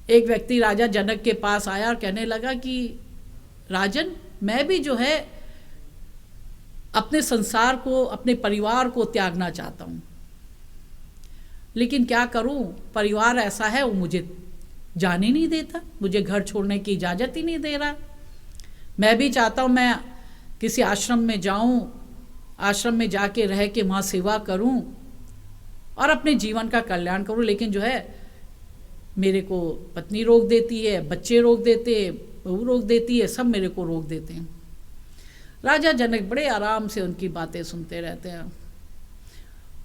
एक व्यक्ति राजा जनक के पास आया और कहने लगा कि राजन, मैं भी जो है अपने संसार को, अपने परिवार को त्यागना चाहता हूँ, लेकिन क्या करूँ, परिवार ऐसा है वो मुझे जाने नहीं देता, मुझे घर छोड़ने की इजाज़त ही नहीं दे रहा। मैं भी चाहता हूँ मैं किसी आश्रम में जाऊँ, आश्रम में जाके रह के वहाँ सेवा करूँ और अपने जीवन का कल्याण करूँ, लेकिन जो है मेरे को पत्नी रोक देती है, बच्चे रोक देते हैं, बहू रोक देती है, सब मेरे को रोक देते हैं। राजा जनक बड़े आराम से उनकी बातें सुनते रहते हैं।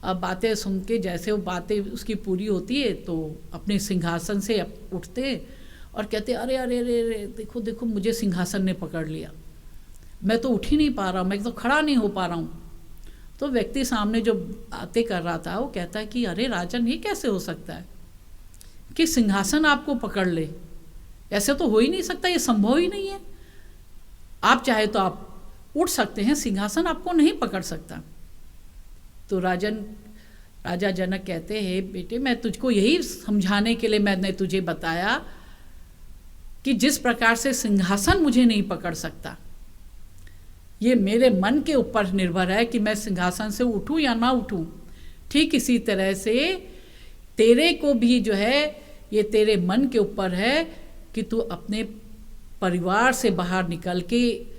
अब बातें सुन के जैसे वो बातें उसकी पूरी होती है तो अपने सिंहासन से उठते और कहते अरे अरे अरे अरे, देखो देखो मुझे सिंहासन ने पकड़ लिया, मैं तो उठ ही नहीं पा रहा हूँ, मैं तो खड़ा नहीं हो पा रहा हूँ। तो व्यक्ति सामने जो बातें कर रहा था वो कहता है कि अरे राजन, ये कैसे हो सकता है कि सिंहासन आपको पकड़ ले, ऐसे तो हो ही नहीं सकता, ये संभव ही नहीं है। आप चाहे तो आप उठ सकते हैं, सिंहासन आपको नहीं पकड़ सकता। तो राजा जनक कहते हैं बेटे, मैं तुझको यही समझाने के लिए मैंने तुझे बताया कि जिस प्रकार से सिंहासन मुझे नहीं पकड़ सकता, ये मेरे मन के ऊपर निर्भर है कि मैं सिंहासन से उठूं या ना उठूं। ठीक इसी तरह से तेरे को भी जो है ये तेरे मन के ऊपर है कि तू अपने परिवार से बाहर निकल के,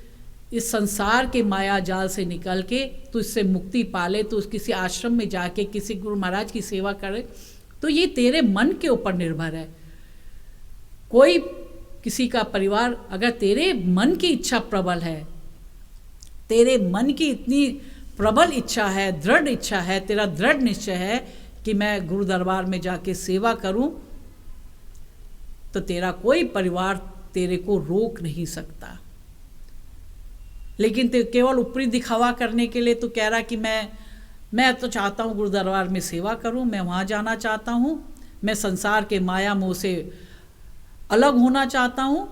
इस संसार के माया जाल से निकल के तू इससे मुक्ति पाले, तो किसी आश्रम में जाके किसी गुरु महाराज की सेवा करे, तो ये तेरे मन के ऊपर निर्भर है। कोई किसी का परिवार, अगर तेरे मन की इच्छा प्रबल है, तेरे मन की इतनी प्रबल इच्छा है, दृढ़ इच्छा है, तेरा दृढ़ निश्चय है कि मैं गुरु दरबार में जाके सेवा करूं, तो तेरा कोई परिवार तेरे को रोक नहीं सकता। लेकिन ते केवल ऊपरी दिखावा करने के लिए तो कह रहा कि मैं तो चाहता हूँ गुरु दरबार में सेवा करूँ, मैं वहाँ जाना चाहता हूँ, मैं संसार के माया मोह से अलग होना चाहता हूँ,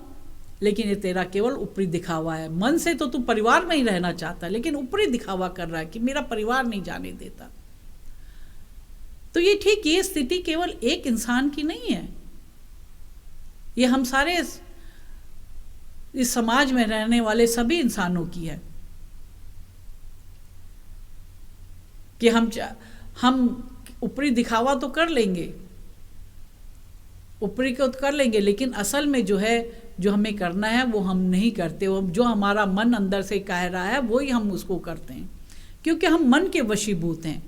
लेकिन ये तेरा केवल ऊपरी दिखावा है। मन से तो तू परिवार में ही रहना चाहता है, लेकिन ऊपरी दिखावा कर रहा है कि मेरा परिवार नहीं जाने देता। तो ये ठीक, ये स्थिति केवल एक इंसान की नहीं है, ये हम सारे इस समाज में रहने वाले सभी इंसानों की है कि हम ऊपरी दिखावा तो कर लेंगे, ऊपरी को तो कर लेंगे, लेकिन असल में जो है, जो हमें करना है वो हम नहीं करते। वो जो हमारा मन अंदर से कह रहा है वो ही हम उसको करते हैं, क्योंकि हम मन के वशीभूत हैं।